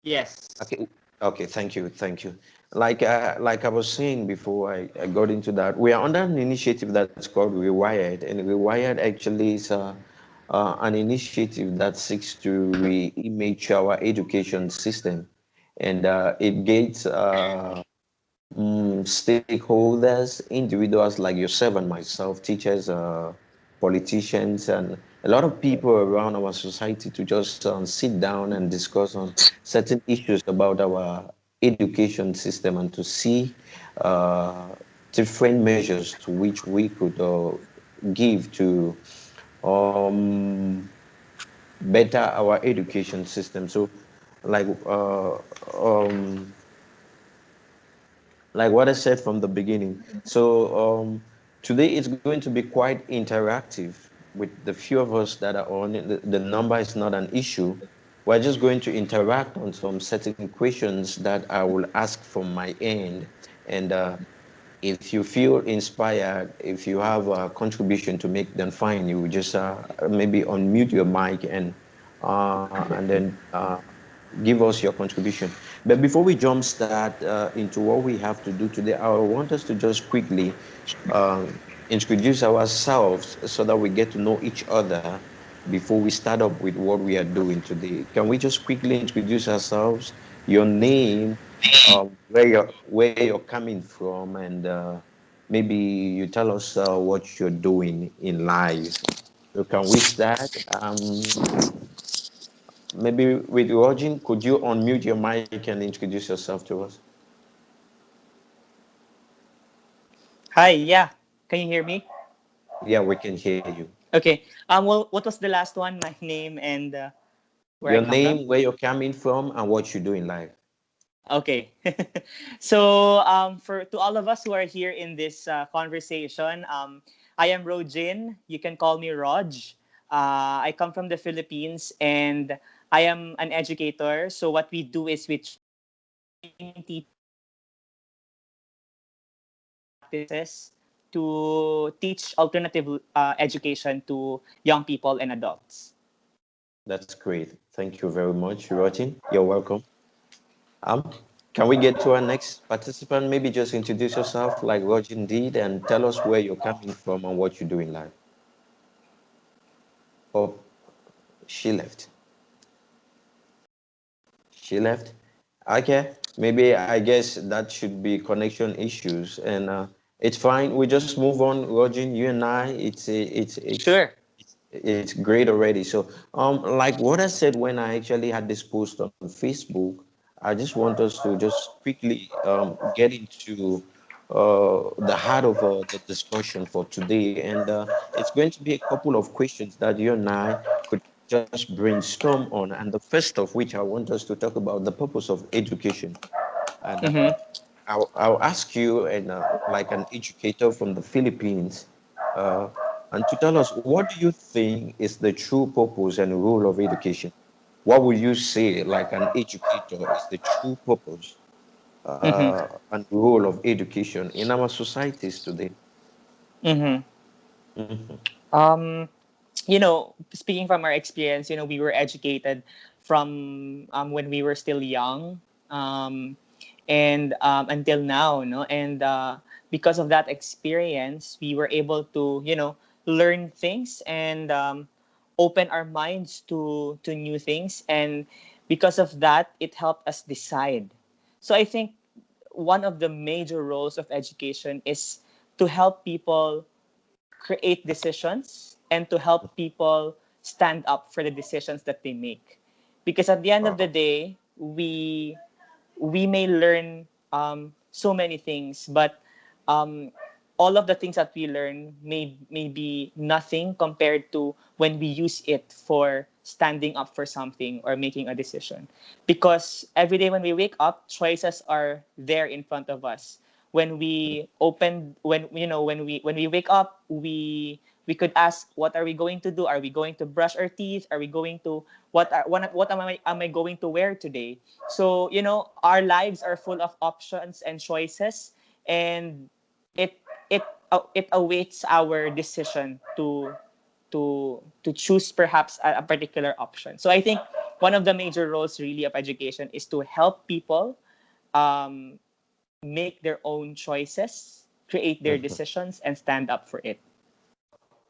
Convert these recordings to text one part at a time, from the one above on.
Yes. Okay, okay, thank you. Like I was saying before I got into that, we are under an initiative that's called RewirED, and RewirED actually is an initiative that seeks to re-image our education system, and it gets stakeholders, individuals like yourself and myself, teachers, politicians, and a lot of people around our society to just sit down and discuss on certain issues about our education system and to see uh, different measures to which we could give to um, better our education system. So, like, um, like what I said from the beginning. So today it's going to be quite interactive with the few of us that are on it. The number is not an issue. We're just going to interact on some certain questions that I will ask from my end. And if you feel inspired, if you have a contribution to make, then fine. You will just maybe unmute your mic and then give us your contribution. But before we jump start into what we have to do today, I want us to just quickly introduce ourselves so that we get to know each other before we start up with what we are doing today. Can we just quickly introduce ourselves, your name, where you're coming from, and maybe you tell us what you're doing in life. So can we start? Maybe with Rogin, could you unmute your mic and introduce yourself to us? Hi, yeah. Can you hear me? Yeah, we can hear you. Okay. Well, what was the last one? My name and where I Your come from? name, where you're coming from, and what you do in life. Okay. So, for to all of us who are here in this conversation, I am Rojin. You can call me Roj. I come from the Philippines and I am an educator. So what we do is we train teachers practices to teach alternative education to young people and adults. That's great. Thank you very much, Rogin. You're welcome. Um, can we get to our next participant? Maybe just introduce yourself like Rogin did and tell us where you're coming from and what you do in life. Oh, she left. She left. Okay, maybe I guess that should be connection issues, and it's fine. We just move on, Rogin. You and I, Sure. it's great already. So, like what I said when I actually had this post on Facebook, I just want us to just quickly get into the heart of the discussion for today, and it's going to be a couple of questions that you and I could just brainstorm on. And the first of which I want us to talk about the purpose of education. And Mm-hmm. I'll ask you, and like an educator from the Philippines, uh, and to tell us what do you think is the true purpose and role of education? What would you say, like an educator, is the true purpose Mm-hmm. and role of education in our societies today? Mm-hmm. Mhm. Um, Speaking from our experience, we were educated from when we were still young, um, and until now, no, and because of that experience, we were able to, learn things and open our minds to new things, and because of that, it helped us decide. So I think one of the major roles of education is to help people create decisions and to help people stand up for the decisions that they make, because at the end of the Wow. day, we may learn so many things, but um, all of the things that we learn may be nothing compared to when we use it for standing up for something or making a decision. Because every day when we wake up, choices are there in front of us. When we open, when we wake up, we could ask, what are we going to do? Are we going to brush our teeth? Are we going to what am I going to wear today? So, our lives are full of options and choices, and it it awaits our decision to choose perhaps a particular option. So I think one of the major roles really of education is to help people um, make their own choices, create their Mhm. decisions, and stand up for it.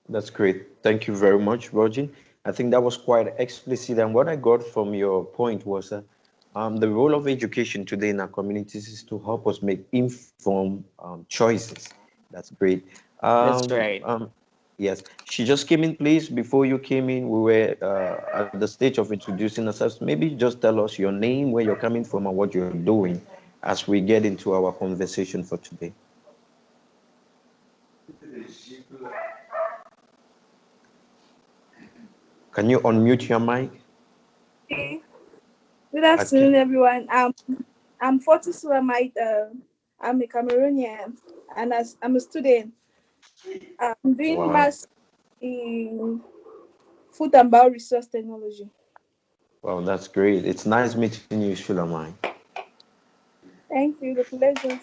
That's great. Thank you very much, Virgin. I think that was quite explicit. And what I got from your point was that the role of education today in our communities is to help us make informed choices. That's great. That's Um, right. um, yes, she just came in, please. Before you came in, we were at the stage of introducing ourselves. Maybe just tell us your name, where you're coming from, and what you're doing as we get into our conversation for today. Can you unmute your mic? Hey, good afternoon, Okay. everyone. I'm Fortis Sulamite. I'm a Cameroonian, and as I'm a student, I'm doing Wow. maths in food and bio resource technology. Wow, that's great. It's nice meeting you, Shulamai. Thank you. The pleasure.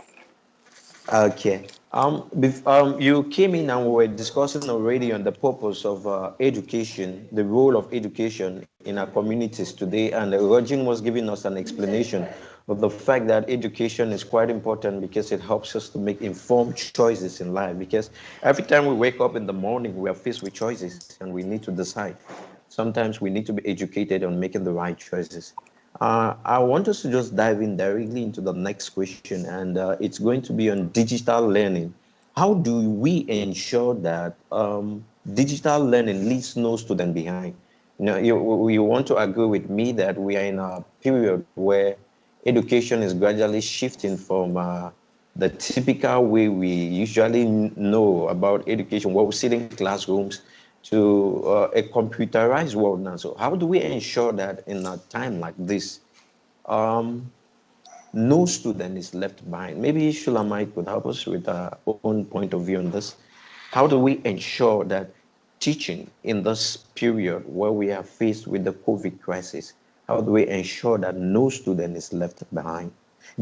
Okay. You came in and we were discussing already on the purpose of education, the role of education in our communities today, and Rojin was giving us an explanation of the fact that education is quite important because it helps us to make informed choices in life. Because every time we wake up in the morning, we are faced with choices and we need to decide. Sometimes we need to be educated on making the right choices. I want us to just dive in directly into the next question, and it's going to be on digital learning. How do we ensure that digital learning leaves no student behind? You want to agree with me that we are in a period where education is gradually shifting from the typical way we usually know about education, what we sit in classrooms, to a computerized world now. So, how do we ensure that in a time like this, um, no student is left behind? Maybe Shulamite could help us with our own point of view on this. How do we ensure that teaching in this period where we are faced with the COVID crisis, how do we ensure that no student is left behind?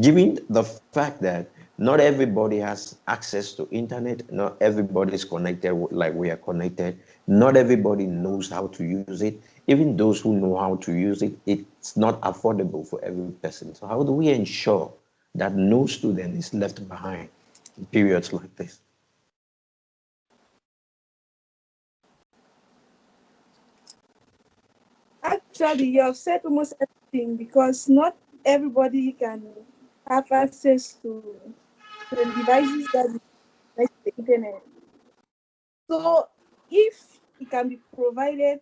Given the fact that not everybody has access to internet, not everybody is connected like we are connected, not everybody knows how to use it. Even those who know how to use it, it's not affordable for every person. So how do we ensure that no student is left behind in periods like this? Actually, you have said almost everything because not everybody can have access to the devices that connect to the internet. So, if it can be provided,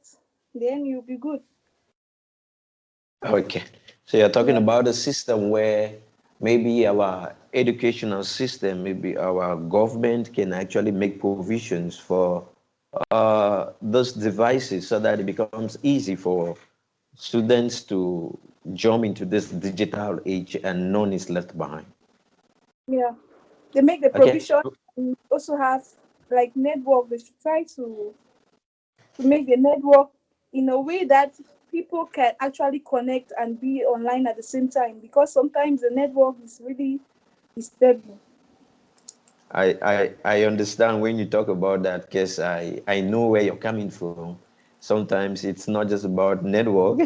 then you'll be good. Okay. So you're talking Yeah. about a system where maybe our educational system, maybe our government can actually make provisions for those devices so that it becomes easy for students to jump into this digital age and none is left behind. Yeah. They make the Okay. provision and also have like network. They should try to make the network in a way that people can actually connect and be online at the same time because sometimes the network is really stable. I understand when you talk about that because I know where you're coming from. Sometimes it's not just about network,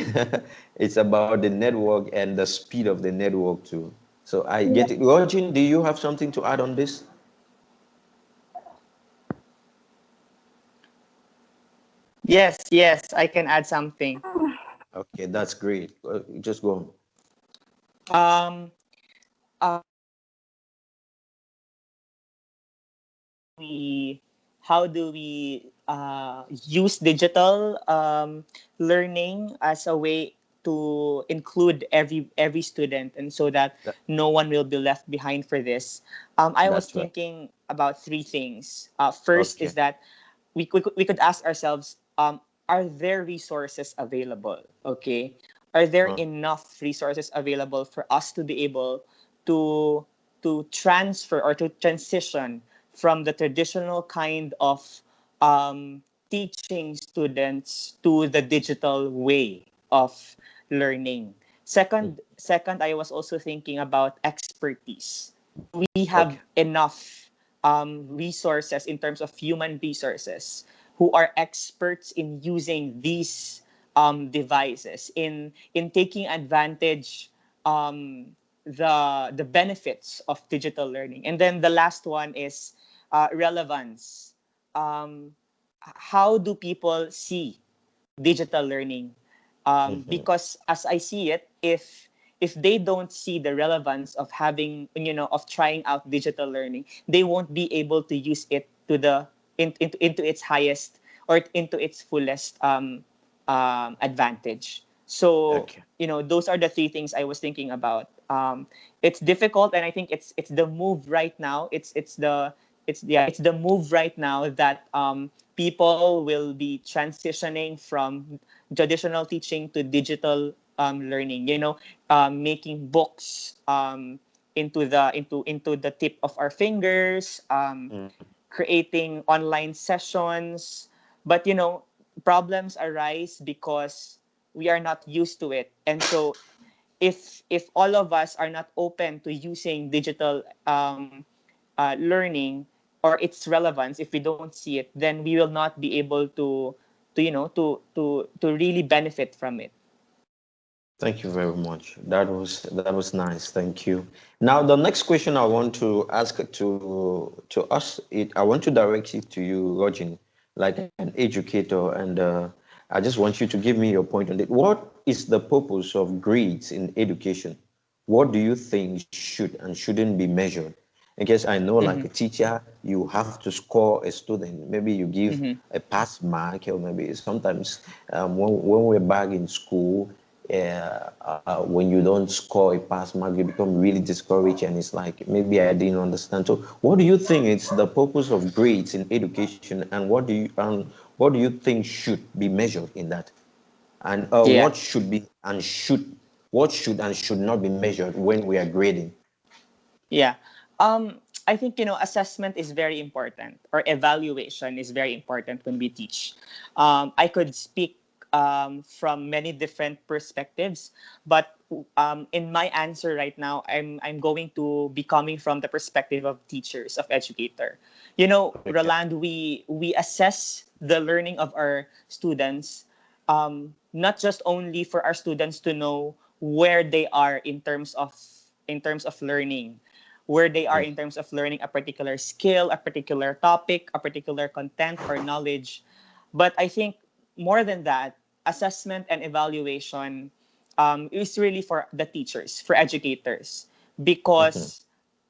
it's about the network and the speed of the network too. So I Yeah. get it. Roger, do you have something to add on this? Yes, I can add something. Okay, that's great. Just go on. Um, we how do we use digital learning as a way to include every student, and so that That, no one will be left behind for this. I was that's right. thinking about three things. First Okay. is that we could ask ourselves, are there resources available? Okay, are there Uh, enough resources available for us to be able to transfer or to transition from the traditional kind of teaching students to the digital way of learning? Second, I was also thinking about expertise. Do we have okay. enough resources in terms of human resources who are experts in using these devices, in taking advantage the benefits of digital learning. And then the last one is relevance. Um, how do people see digital learning? Mm-hmm. Because as I see it, if they don't see the relevance of having, of trying out digital learning, they won't be able to use it to into its highest, or into its fullest advantage. So, Okay. those are the three things I was thinking about. It's difficult, and I think it's the move right now. It's the move right now that people will be transitioning from traditional teaching to digital learning. Making books into the tip of our fingers, Mm. creating online sessions. But problems arise because we are not used to it. And so if all of us are not open to using digital learning, or its relevance, if we don't see it, then we will not be able to really benefit from it. Thank you very much. That was nice. Thank you. Now, the next question I want to ask to us, I want to direct it to you, Roger, like an educator, and I just want you to give me your point on it. What is the purpose of grades in education? What do you think should and shouldn't be measured? In case I know, like a Mm-hmm. teacher, you have to score a student. Maybe you give Mm-hmm. a pass mark, or maybe sometimes when we're back in school, when you don't score a pass mark, you become really discouraged, and it's like maybe I didn't understand. So, what do you think is the purpose of grades in education, and what do you think should be measured in that, and Yeah. what should and should not be measured when we are grading? Yeah. I think, assessment is very important, or evaluation is very important when we teach. I could speak from many different perspectives, but in my answer right now, I'm going to be coming from the perspective of teachers, of educator. Okay. Roland, we assess the learning of our students, not just only for our students to know where they are in terms of learning, where they are Mm, in terms of learning a particular skill, a particular topic, a particular content or knowledge. But I think more than that, assessment and evaluation is really for the teachers, for educators, mhm, because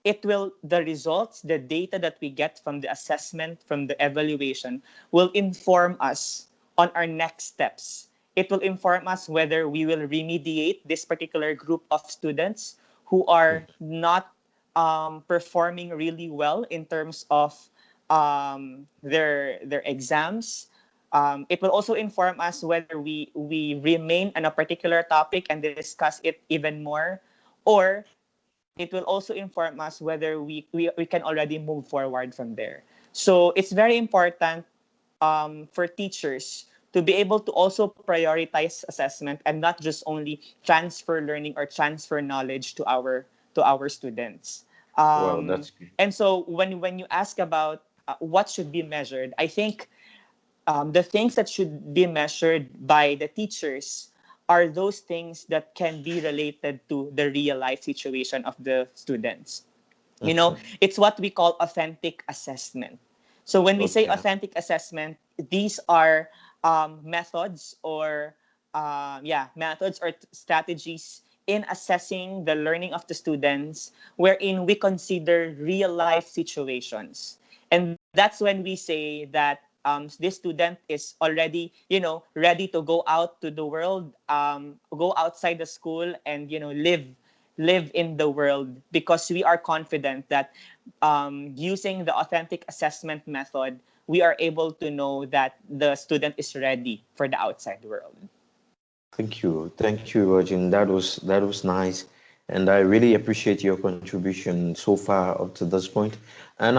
the results, the data that we get from the assessment, from the evaluation, will inform us on our next steps. It will inform us whether we will remediate this particular group of students who are not performing really well in terms of their exams. It will also inform us whether we remain on a particular topic and discuss it even more, or it will also inform us whether we can already move forward from there. So it's very important for teachers to be able to also prioritize assessment, and not just only transfer learning or transfer knowledge to our students. well, Um, that's good. and so when you ask about what should be measured, I think the things that should be measured by the teachers are those things that can be related to the real life situation of the students. It's what we call authentic assessment. So when we say Okay. authentic assessment, these are methods, or methods or strategies in assessing the learning of the students, wherein we consider real life situations. And that's when we say that this student is already, ready to go out to the world, go outside the school, and live in the world, because we are confident that using the authentic assessment method, we are able to know that the student is ready for the outside world. Thank you, Roger. That was nice, and I really appreciate your contribution so far up to this point. And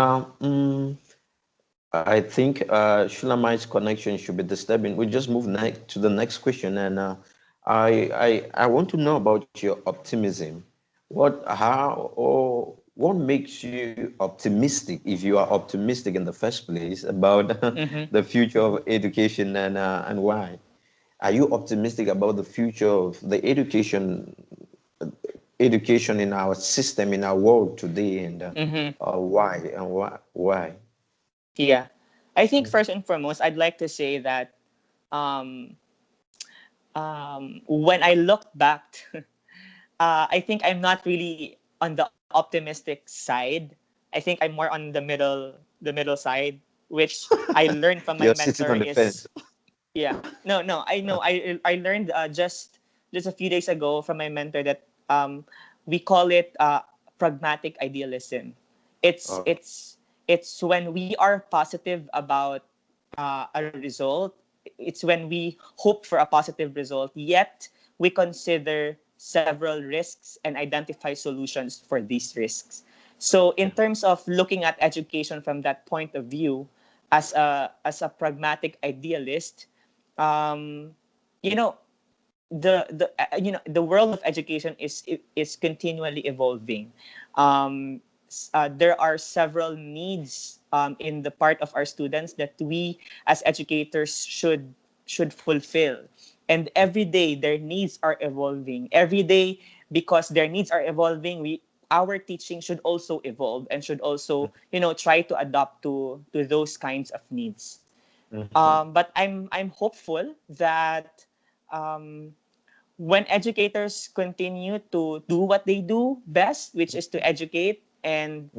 I think Shulamite's connection should be disturbing. We just move to the next question, and I want to know about your optimism. What makes you optimistic, if you are optimistic in the first place, about Mm-hmm. the future of education, and why? Are you optimistic about the future of the education in our system, in our world today, and Mm-hmm. why and why? Yeah. I think first and foremost, I'd like to say that um, when I look back, I think I'm not really on the optimistic side. I think I'm more on the middle side, which I learned from my You're sitting mentor on the is fence. yeah. No, no, I know. I learned just a few days ago from my mentor that we call it pragmatic idealism. It's Oh, it's it's when we are positive about a result. It's when we hope for a positive result, yet we consider several risks and identify solutions for these risks. So, in yeah. terms of looking at education from that point of view, as a pragmatic idealist, um, you know the world of education is continually evolving. There are several needs in the part of our students that we as educators should fulfill, and every day their needs are evolving. Every day, because their needs are evolving, we our teaching should also evolve and should also try to adapt to those kinds of needs. Mhm. But I'm hopeful that um, when educators continue to do what they do best, which is to educate and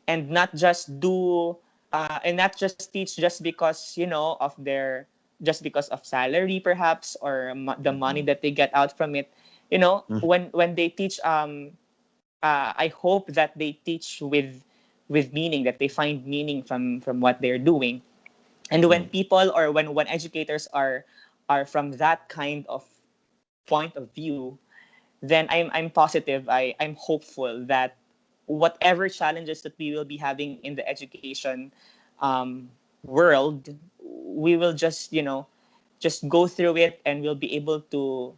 not just do and not just teach just because of their just because of salary perhaps or the money Mhm. that they get out from it. When they teach, I hope that they teach with meaning, that they find meaning from what they're doing. And when Mhm. people or when educators are from that kind of point of view, then I'm positive. I'm hopeful that whatever challenges that we will be having in the education um, world, we will just go through it, and we'll be able to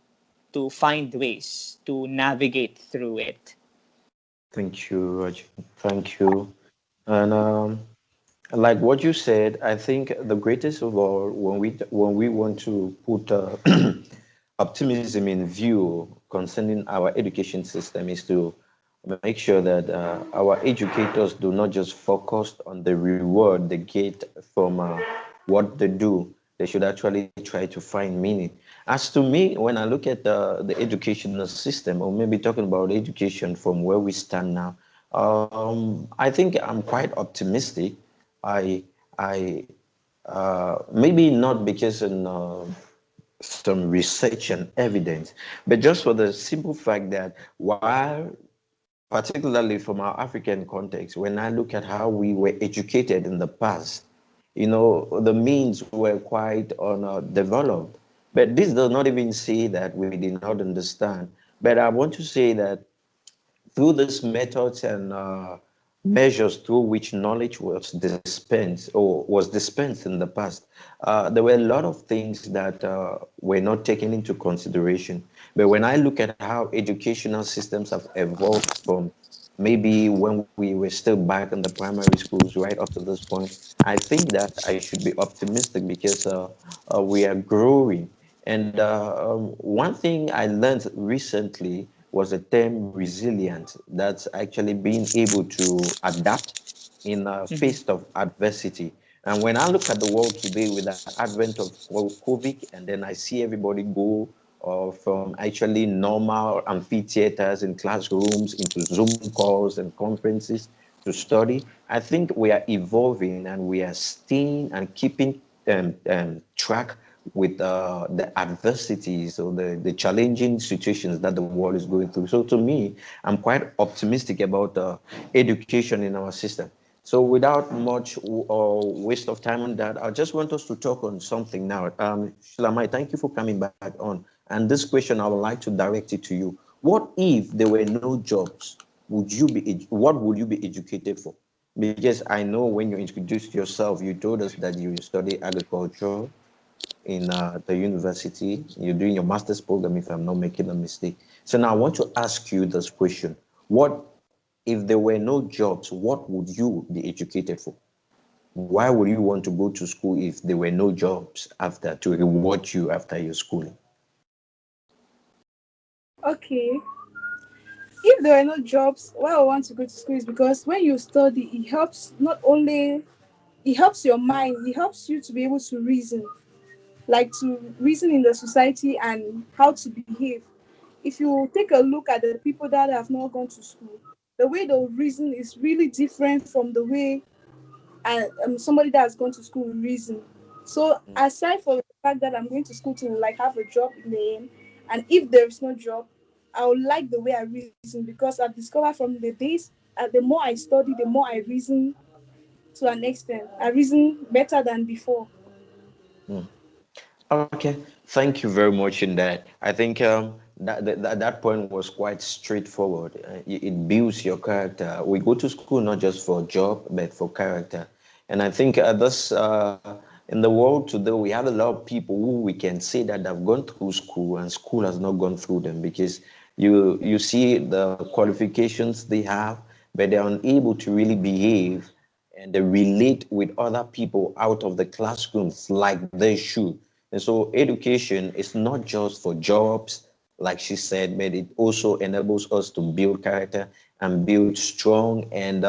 find ways to navigate through it. Thank you, Roger. Thank you. And like what you said, I think the greatest of all, when we want to put optimism in view concerning our education system, is to make sure that our educators do not just focus on the reward they get from what they do. They should actually try to find meaning. As to me, when I look at the educational system, or maybe talking about education from where we stand now, I think I'm quite optimistic. I maybe not because in some research and evidence, but just for the simple fact that while, particularly from our African context, when I look at how we were educated in the past, the means were quite developed. But this does not even say that we did not understand. But I want to say that through these methods and measures through which knowledge was dispensed in the past, there were a lot of things that were not taken into consideration. But when I look at how educational systems have evolved from maybe when we were still back in the primary schools right up to this point, I think that I should be optimistic because we are growing. And one thing I learned recently was the term resilient. That's actually being able to adapt in the Mhm. face of adversity. And when I look at the world today with the advent of COVID, and then I see everybody go from actually normal amphitheaters and classrooms into Zoom calls and conferences to study, I think we are evolving and we are staying and keeping track with the adversities or the challenging situations that the world is going through. So to me, I'm quite optimistic about education in our system. So without much waste of time on that, I just want us to talk on something now. Shlamai, thank you for coming back on. And this question, I would like to direct it to you. What if there were no jobs? What would you be educated for? Because I know when you introduced yourself, you told us that you study agriculture in the university. You're doing your master's program, if I'm not making a mistake. So now I want to ask you this question. What if there were no jobs, what would you be educated for? why would you want to go to school if there were no jobs after to reward you after your schooling? Okay. If there are no jobs, why I want to go to school is because when you study, it helps not only it helps your mind, it helps you to be able to reason, like to reason in the society and how to behave. If you take a look at the people that have not gone to school, the way they reason is really different from the way somebody that has gone to school will reason. So aside from the fact that I'm going to school to like have a job in the end, and if there is no job, I would like the way I reason because I've discovered from the days, the more I study, the more I reason to an extent. I reason better than before. Mm. Okay, thank you very much in that. I think that point was quite straightforward. It builds your character. We go to school not just for job, but for character. And I think this in the world today, we have a lot of people who we can say that have gone through school and school has not gone through them because you see the qualifications they have, but they're unable to really behave and they relate with other people out of the classrooms like they should. And so education is not just for jobs, like she said, but it also enables us to build character and build strong and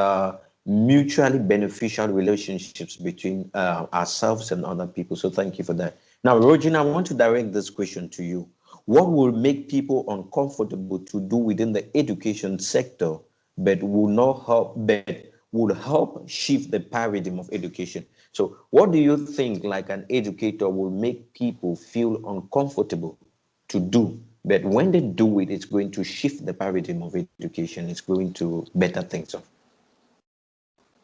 mutually beneficial relationships between ourselves and other people. So thank you for that. Now, Rogin, I want to direct this question to you. What will make people uncomfortable to do within the education sector, but will not help, but would help shift the paradigm of education? So, what do you think, like an educator, will make people feel uncomfortable to do? But when they do it, it's going to shift the paradigm of education. It's going to better things off.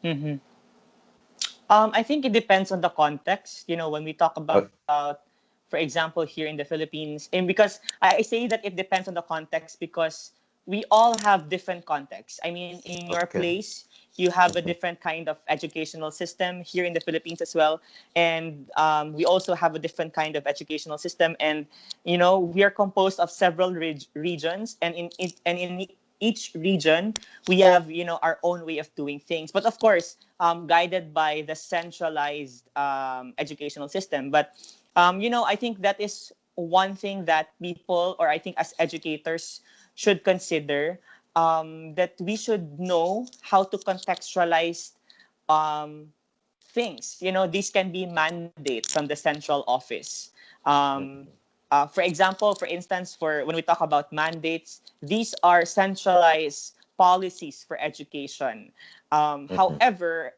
Mm-hmm. I think it depends on the context. You know, when we talk Uh, about, for example, here in the Philippines, and because I say that it depends on the context because we all have different contexts. I mean, in your okay. place, you have a different kind of educational system here in the Philippines as well, and we also have a different kind of educational system. And you know, we are composed of several regions, and in each region we have, you know, our own way of doing things, but of course guided by the centralized educational system. But you know, I think that is one thing that people, or I think as educators, should consider, that we should know how to contextualize um, things. You know, these can be mandates from the central office. Um, for example, for instance, for when we talk about mandates, these are centralized policies for education. However,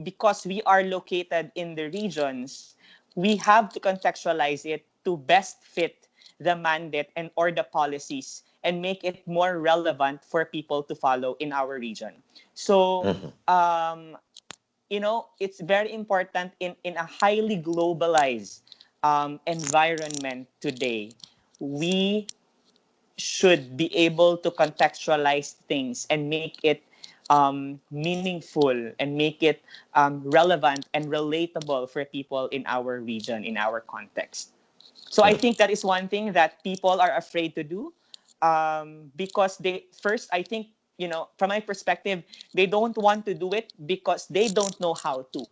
because we are located in the regions, we have to contextualize it to best fit the mandate and or the policies and make it more relevant for people to follow in our region. So, you know, it's very important in a highly globalized environment today. We should be able to contextualize things and make it meaningful and make it relevant and relatable for people in our region, in our context. So I think that is one thing that people are afraid to do, because they first, I think, you know, from my perspective, they don't want to do it because they don't know how to.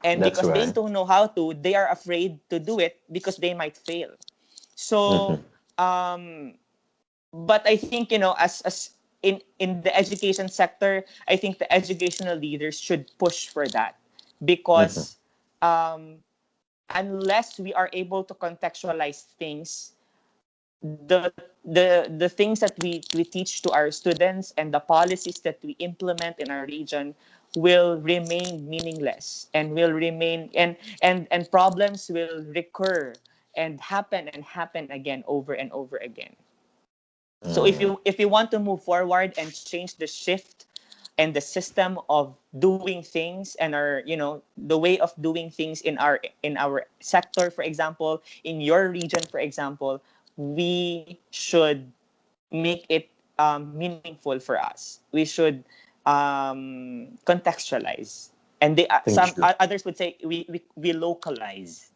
And because That's they right. don't know how to, they are afraid to do it because they might fail. So but I think, you know, as in the education sector, I think the educational leaders should push for that, because um, unless we are able to contextualize things, the things that we teach to our students and the policies that we implement in our region will remain meaningless and will remain, and problems will recur and happen again over and over again. So if you want to move forward and change the shift and the system of doing things and our, you know, the way of doing things in our sector, for example, in your region, for example, we should make it meaningful for us. We should contextualize, and they Thank some you. others would say we localize.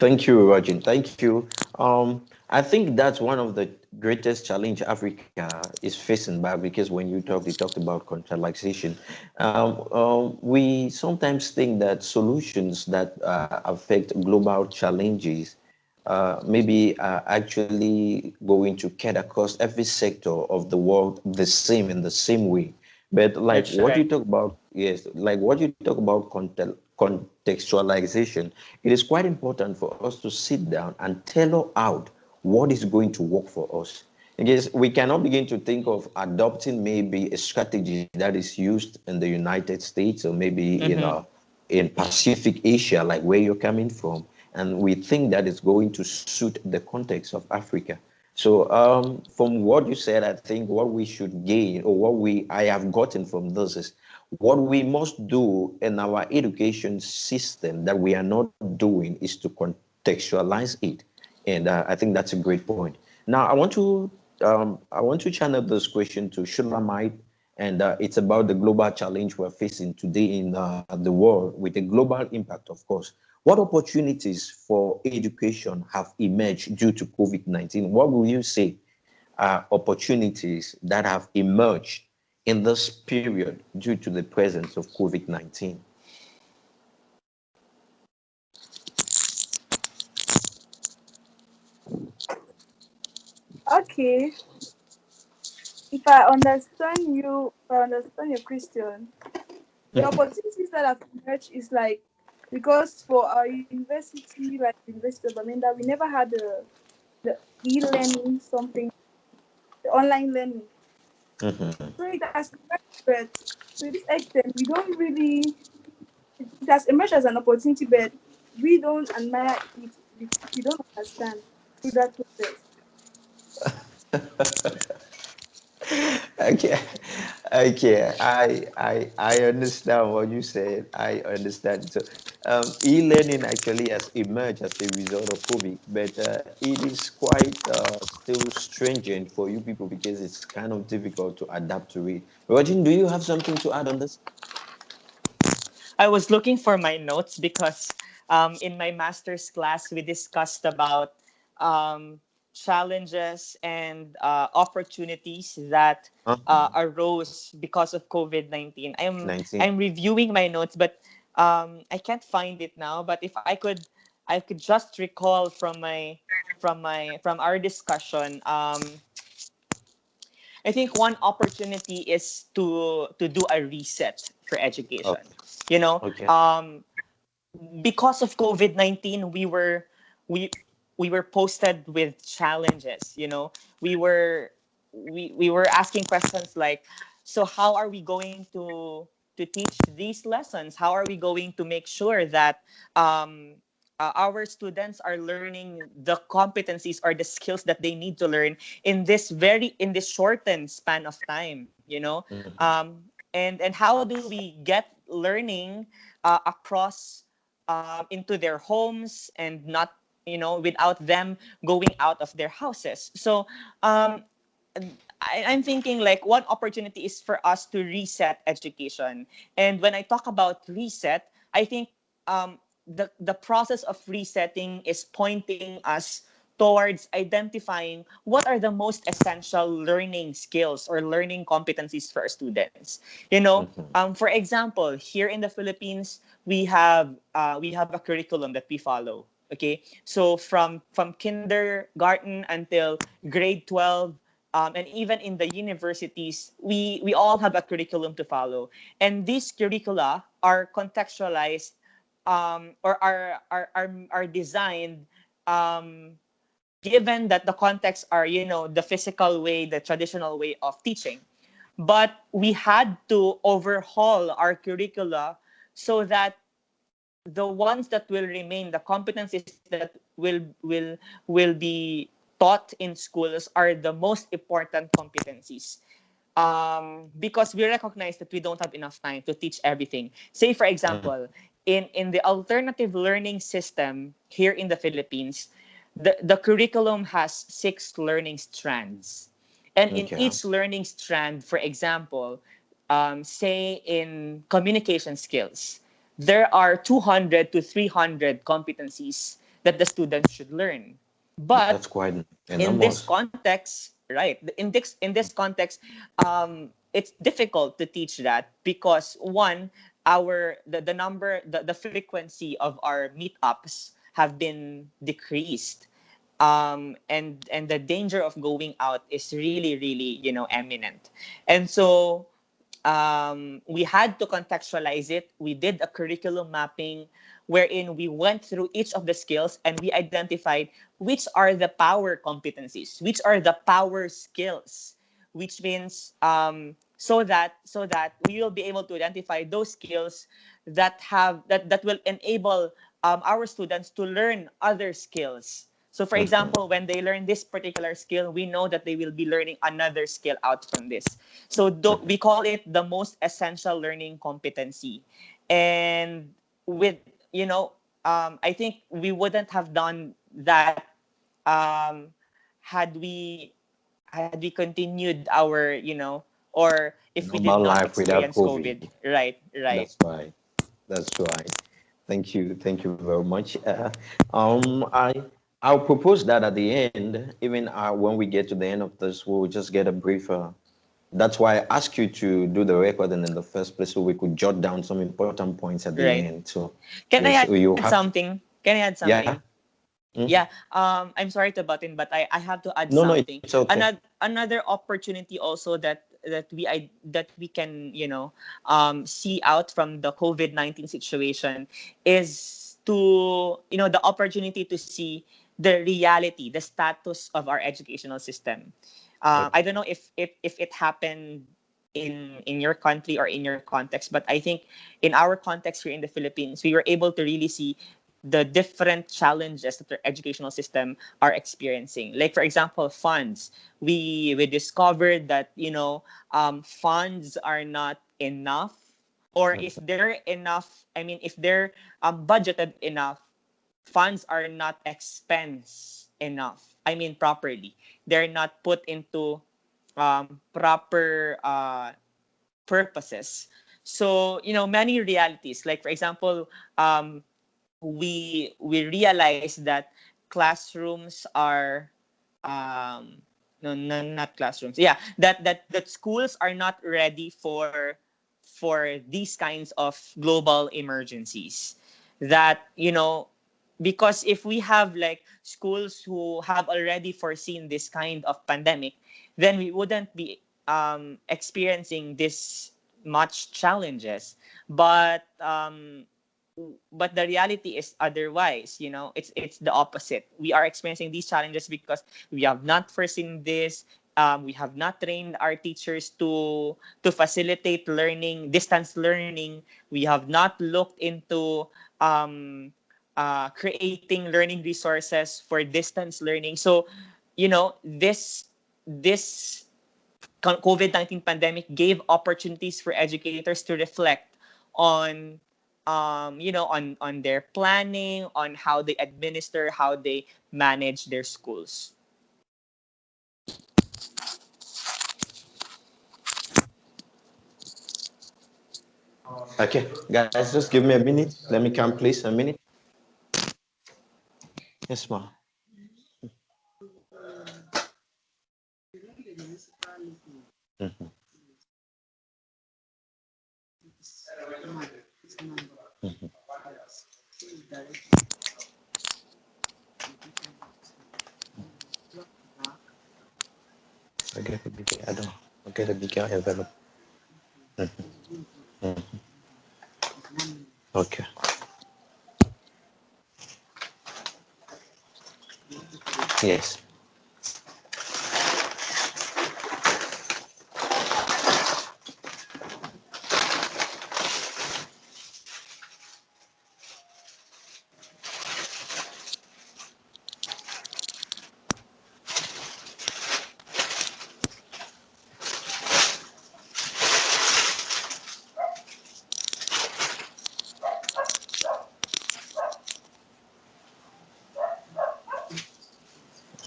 Thank you, Roger. Thank you. I think that's one of the greatest challenge Africa is facing back, because when you talked about contractualization, we sometimes think that solutions that affect global challenges maybe are actually going to cut across every sector of the world the same in the same way. But like That's what right. you talk about, yes, like what you talk about contextualization, it is quite important for us to sit down and tailor out what is going to work for us. Because we cannot begin to think of adopting maybe a strategy that is used in the United States, or maybe Mm-hmm. in Pacific Asia, like where you're coming from, and we think that it's going to suit the context of Africa. So, from what you said, I think what we should gain, or what we I have gotten from this, is what we must do in our education system that we are not doing is to contextualize it, and I think that's a great point. Now, I want to channel this question to Shulamite, and it's about the global challenge we're facing today in the world, with a global impact, of course. What opportunities for education have emerged due to COVID-19? What will you say are opportunities that have emerged in this period due to the presence of COVID-19? Okay, if I understand your question, the opportunities that have emerged is like, because for our university, like University of Amanda, we never had the e-learning something, the online learning. Mhm. So it has emerged, but to this extent, we don't really. It has emerged as an opportunity, but we don't admire it because we don't understand through that process. Okay, okay. I understand what you said. I understand. So, e-learning actually has emerged as a result of COVID, but it is quite still stringent for you people, because it's kind of difficult to adapt to it. Roger, do you have something to add on this? I was looking for my notes because in my master's class we discussed about um, challenges and opportunities that Uh-huh. arose because of COVID-19. I'm 19. reviewing my notes, but I can't find it now. But if I could just recall from our discussion. I think one opportunity is to do a reset for education. Okay. You know, Okay. because of COVID-19, we we were posted with challenges. You know, we were we were asking questions like, so how are we going to teach these lessons? How are we going to make sure that our students are learning the competencies or the skills that they need to learn in this shortened span of time? You know, Mhm. and how do we get learning across into their homes and not, you know, without them going out of their houses. So um, I'm thinking like one opportunity is for us to reset education. And when I talk about reset, I think the process of resetting is pointing us towards identifying what are the most essential learning skills or learning competencies for our students. You know, Mhm. for example, here in the Philippines, we have a curriculum that we follow. Okay, so from kindergarten until grade 12, and even in the universities, we all have a curriculum to follow, and these curricula are contextualized or are designed um, given that the context are, you know, the physical way, the traditional way of teaching. But we had to overhaul our curricula so that the ones that will remain, the competencies that will be taught in schools are the most important competencies. Because we recognize that we don't have enough time to teach everything. Say, for Mhm. example, in the alternative learning system here in the Philippines, the curriculum has 6 learning strands. And in Okay. each learning strand, for example, say in communication skills, there are 200 to 300 competencies that the students should learn. That's But quite in this enormous. context, right? In this context, it's difficult to teach that because one, the number, the frequency of our meetups have been decreased, and the danger of going out is really, really, eminent. And so we had to contextualize it. We did a curriculum mapping wherein we went through each of the skills and we identified which are the power competencies, which are the power skills, which means so that we will be able to identify those skills that will enable our students to learn other skills. So, for example, when they learn this particular skill, we know that they will be learning another skill out from this. So we call it the most essential learning competency. And with, I think we wouldn't have done that um, had we had we continued our, or if we did Normal not life without experience COVID. COVID. Right, right. That's right. That's right. Thank you. Thank you very much. I'll propose that at the end, even when we get to the end of this, we'll just get a briefer. That's why I asked you to do the recording in the first place, so we could jot down some important points at the Right. end. So Can I yes, add you have to. something? Can I add Yeah. something? Mm? Yeah. I'm sorry to butt in, but I have to add No, no, something. it's okay. Another opportunity also that we can, see out from the COVID-19 situation is to, the opportunity to see the reality, the status of our educational system. I don't know if it happened in your country or in your context, but I think in our context here in the Philippines, we were able to really see the different challenges that our educational system are experiencing. Like, for example, funds. We discovered that, funds are not enough, or if they're enough, I mean, if they're budgeted enough, funds are not expense enough. I mean, properly. They're not put into proper purposes. So, many realities. Like, for example, we realize that classrooms are no, no, not classrooms. Yeah, that schools are not ready for these kinds of global emergencies. That, because if we have like schools who have already foreseen this kind of pandemic, then we wouldn't be experiencing this much challenges. But the reality is otherwise. It's the opposite. We are experiencing these challenges because we have not foreseen this. We have not trained our teachers to facilitate learning, distance learning. We have not looked into creating learning resources for distance learning. So, this COVID-19 pandemic gave opportunities for educators to reflect on on their planning, on how they administer, how they manage their schools. Okay, guys, just give me a minute. Let me come, please. A minute. Yes, ma'am. Mhm. Mhm. I get a bigger. I don't. I get a bigger envelope. Mhm. Mhm. Okay. Yes.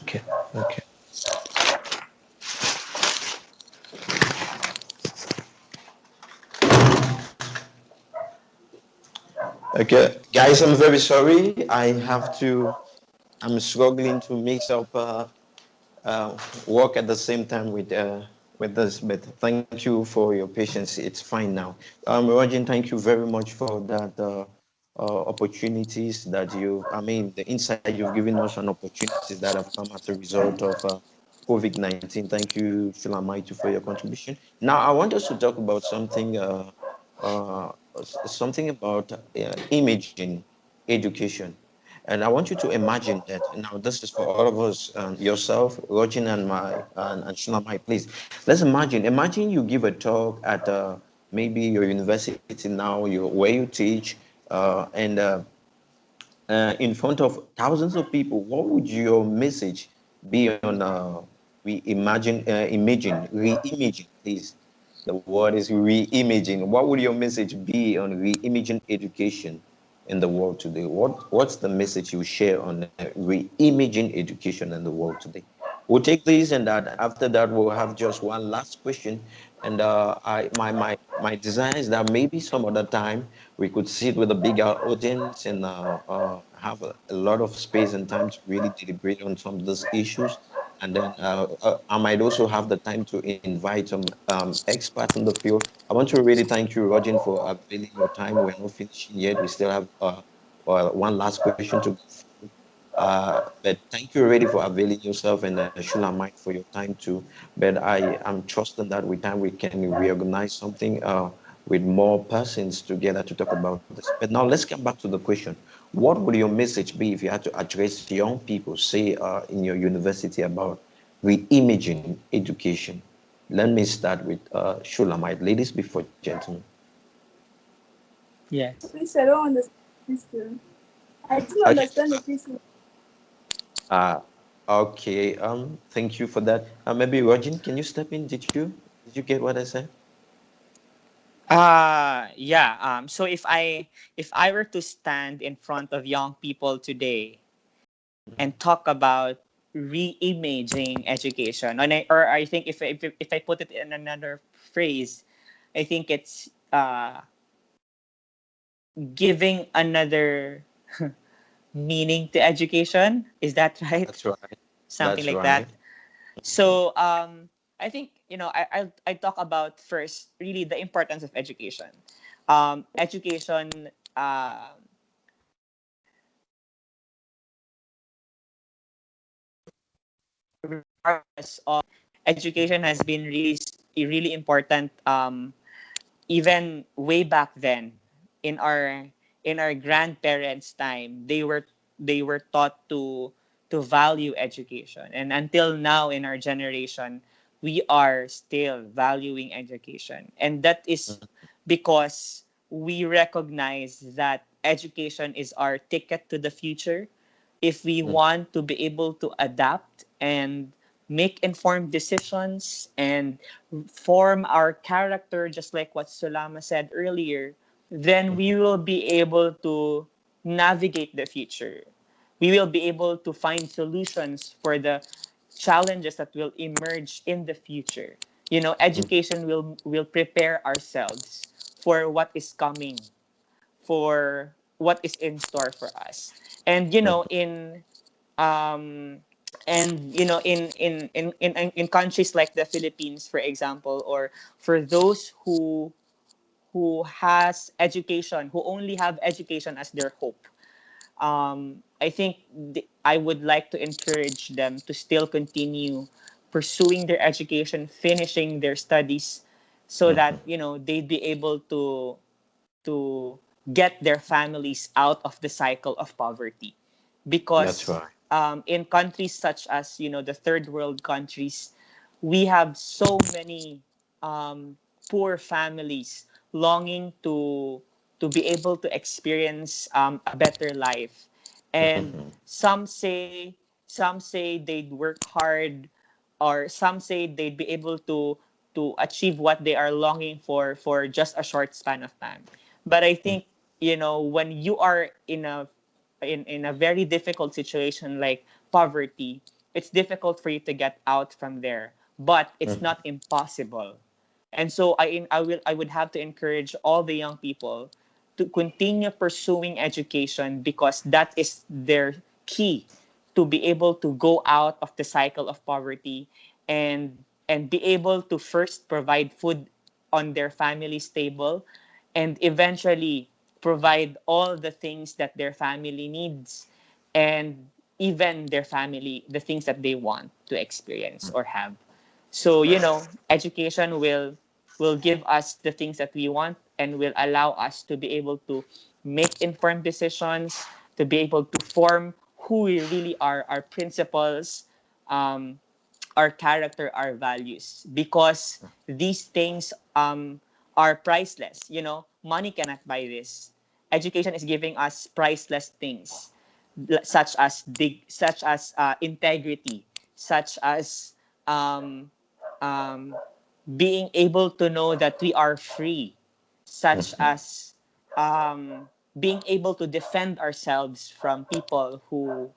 Okay. Okay, guys, I'm very sorry. I have to. I'm struggling to mix up work at the same time with this, but thank you for your patience. It's fine now. Rajin, thank you very much for that opportunities that I mean, the insight you've given us on opportunities that have come as a result of COVID-19. Thank you, Shulamaitu, for your contribution. Now, I want us to talk about uh, something about imaging education. And I want you to imagine that. Now, this is for all of us, yourself, Rojin, and Shulamai, please. Let's imagine you give a talk at maybe your university now, where you teach, and in front of thousands of people. What would your message be on re-imaging, please? The word is re-imaging. What would your message be on re-imaging education in the world today? What's the message you share on re-imaging education in the world today? We'll take these, and that after that we'll have just one last question. And my desire is that maybe some other time we could sit with a bigger audience and have a lot of space and time to really deliberate on some of these issues. And then I might also have the time to invite some experts in the field. I want to really thank you, Roger, for availing your time. We're not finishing yet. We still have one last question to go through. But thank you already for availing yourself, and Shulamite for your time too. But I am trusting that with time we can reorganize something with more persons together to talk about this. But now let's come back to the question. What would your message be if you had to address young people, say in your university, about re-imaging education? Let me start with Shulamite. Ladies before gentlemen. Yes. Please, I don't understand this too. I didn't Okay. understand the question. Uh, okay. Thank you for that. Maybe Rajin, can you step in? Did you get what I said? Yeah. So if I were to stand in front of young people today and talk about reimaging education, or I think if I put it in another phrase, I think it's giving another meaning to education. Is that right? That's right. Something That's like right. that. So I think I talk about first really the importance of education. Education uh, regardless of education has been really important even way back then in our grandparents time they were taught to value education, and until now in our generation we are still valuing education, and that is because we recognize that education is our ticket to the future. If we Mm, want to be able to adapt and make informed decisions and form our character, just like what Sulama said earlier, then we will be able to navigate the future. We will be able to find solutions for the challenges that will emerge in the future. mm, Education will prepare ourselves for what is coming, for what is in store for us. And mm, um in countries like the Philippines, for example, or for those who only have education as their hope, I think I would like to encourage them to still continue pursuing their education, finishing their studies, so mhm. that they'd be able to get their families out of the cycle of poverty. That's Because right. in countries such as the third world countries, we have so many poor families longing to be able to experience a better life, and Mhm. some say they'd work hard, or some say they'd be able to achieve what they are longing for just a short span of time. But I Mm, think when you are in a very difficult situation like poverty, it's difficult for you to get out from there, but it's mhm. not impossible. And so I would have to encourage all the young people to continue pursuing education because that is their key to be able to go out of the cycle of poverty and be able to first provide food on their family's table and eventually provide all the things that their family needs and even their family the things that they want to experience or have. So, education will give us the things that we want and will allow us to be able to make informed decisions, to be able to form who we really are, our principles, um, our character, our values, because these things are priceless. Money cannot buy this. Education is giving us priceless things, such as integrity, such as um, um, being able to know that we are free, such as being able to defend ourselves from people who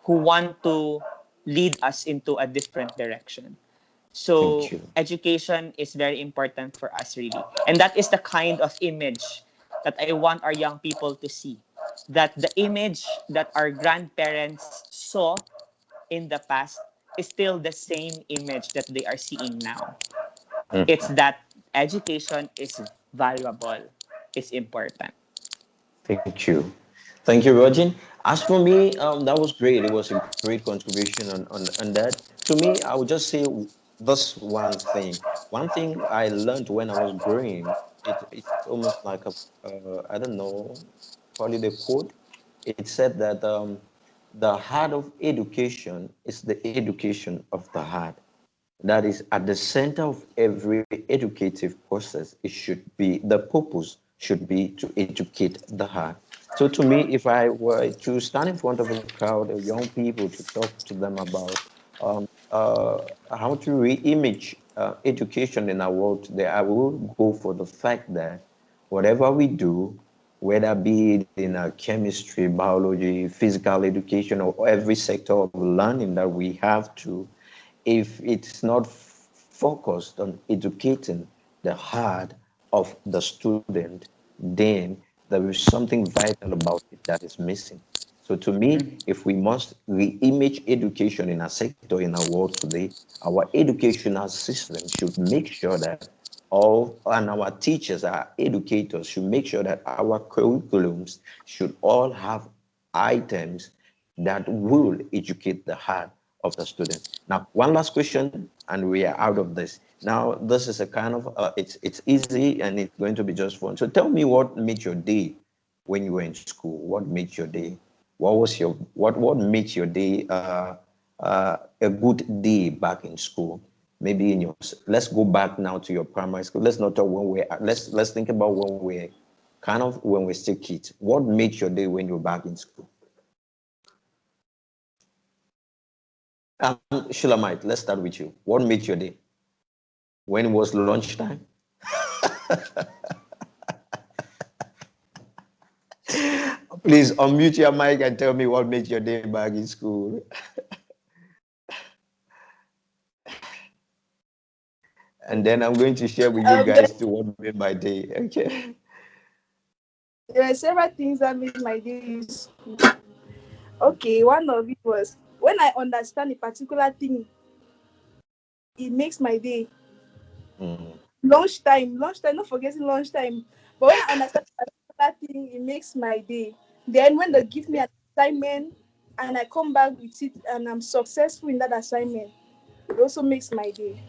want to lead us into a different direction. Thank So you. education is very important for us really. And that is the kind of image that I want our young people to see. That the image that our grandparents saw in the past is still the same image that they are seeing now. It's that education is valuable, it's important. Thank you. Thank you, Roger. As for me, that was great. It was a great contribution on that. To me, I would just say this one thing. One thing I learned when I was growing, it's almost like I don't know, call it a quote. It said that the heart of education is the education of the heart. That is at the center of every educative process. It should be the purpose should be to educate the heart. So to me, if I were to stand in front of a crowd of young people to talk to them about how to re-image education in our world today, I will go for the fact that whatever we do, whether be it in chemistry, biology, physical education, or every sector of learning that we have to, if it's not focused on educating the heart of the student, then there is something vital about it that is missing. So to me, if we must re-image education in our sector in our world today, our educational system should make sure that all and our teachers, our educators should make sure that our curriculums should all have items that will educate the heart of the student. Now, one last question, and we are out of this. Now, this is a kind of it's easy and it's going to be just fun. So, tell me what made your day when you were in school. What made your day? What made your day a good day back in school? Maybe in your let's go back now to your primary school. Let's not talk when we're let's think about when we're kind of when we're still kids. What made your day when you were back in school? Shulamite, let's start with you. What made your day? When it was lunchtime? Please unmute your mic and tell me what made your day back in school. And then I'm going to share with you There, guys too what made my day. Okay. there are several things that made my day useful. Okay, one of it was when I understand a particular thing, it makes my day. Mm, Lunchtime, not forgetting lunchtime. But when I understand a particular thing, it makes my day. Then when they give me an assignment and I come back with it and I'm successful in that assignment, it also makes my day.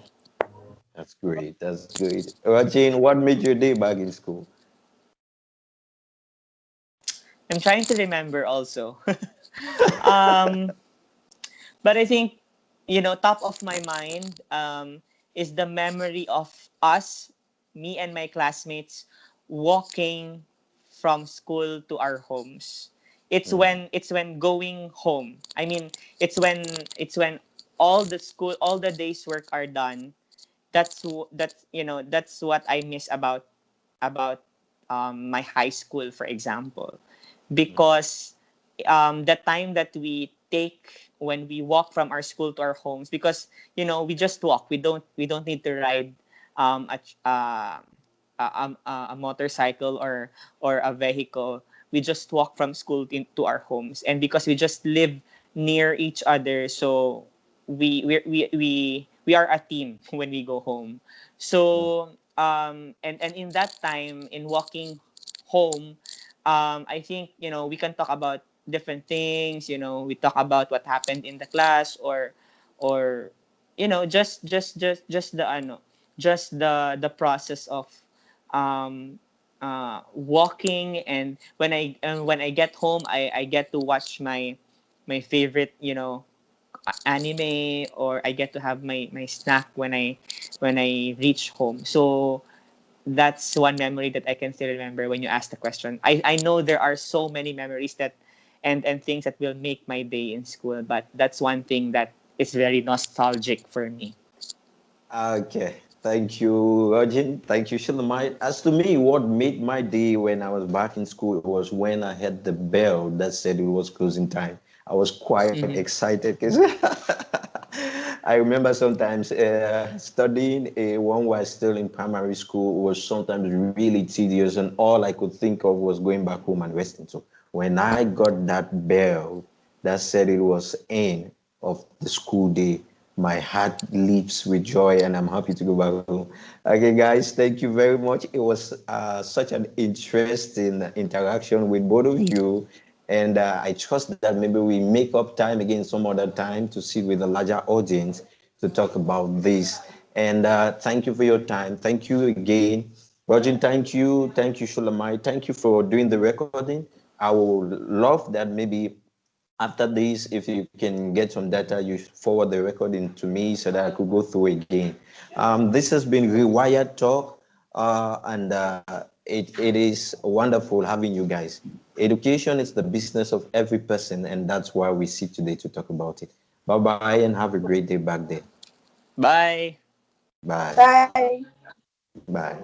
that's great. That's great. Rajin, what made your day back in school? I'm trying to remember also. um, but I think, top of my mind is the memory of us, me and my classmates, walking from school to our homes. It's when going home. I mean, it's when all the day's work are done. That's what I miss about my high school, for example, because the time that we take when we walk from our school to our homes, because we just walk. We don't need to ride um, a, a motorcycle or a vehicle, we just walk from school to our homes. And because we just live near each other, so we are a team when we go home. So and in that time, in walking home, I think, we can talk about different things. We talk about what happened in the class, or just the just the process of walking. And when I get home, I get to watch my favorite, anime, or I get to have my snack when I reach home. So that's one memory that I can still remember when you ask the question. I know there are so many memories and things that will make my day in school, but that's one thing that is very nostalgic for me. Okay, thank you, Roger. Thank you, Shulamite. As to me, what made my day when I was back in school was when I had the bell that said it was closing time. I was quite Mm-hmm. excited because I remember sometimes studying when we were still in primary school was sometimes really tedious, and all I could think of was going back home and resting. So when I got that bell that said it was end of the school day, my heart leaps with joy, and I'm happy to go back home. Okay, guys, thank you very much. It was such an interesting interaction with both of you. And I trust that maybe we make up time again some other time to sit with a larger audience to talk about this. And thank you for your time. Thank you again. Roger, thank you. Thank you, Shulamai. Thank you for doing the recording. I would love that maybe after this, if you can get some data, you should forward the recording to me so that I could go through again. This has been Rewired Talk, and it is wonderful having you guys. Education is the business of every person, and that's why we sit today to talk about it. Bye bye, and have a great day back there. Bye. Bye. Bye. Bye.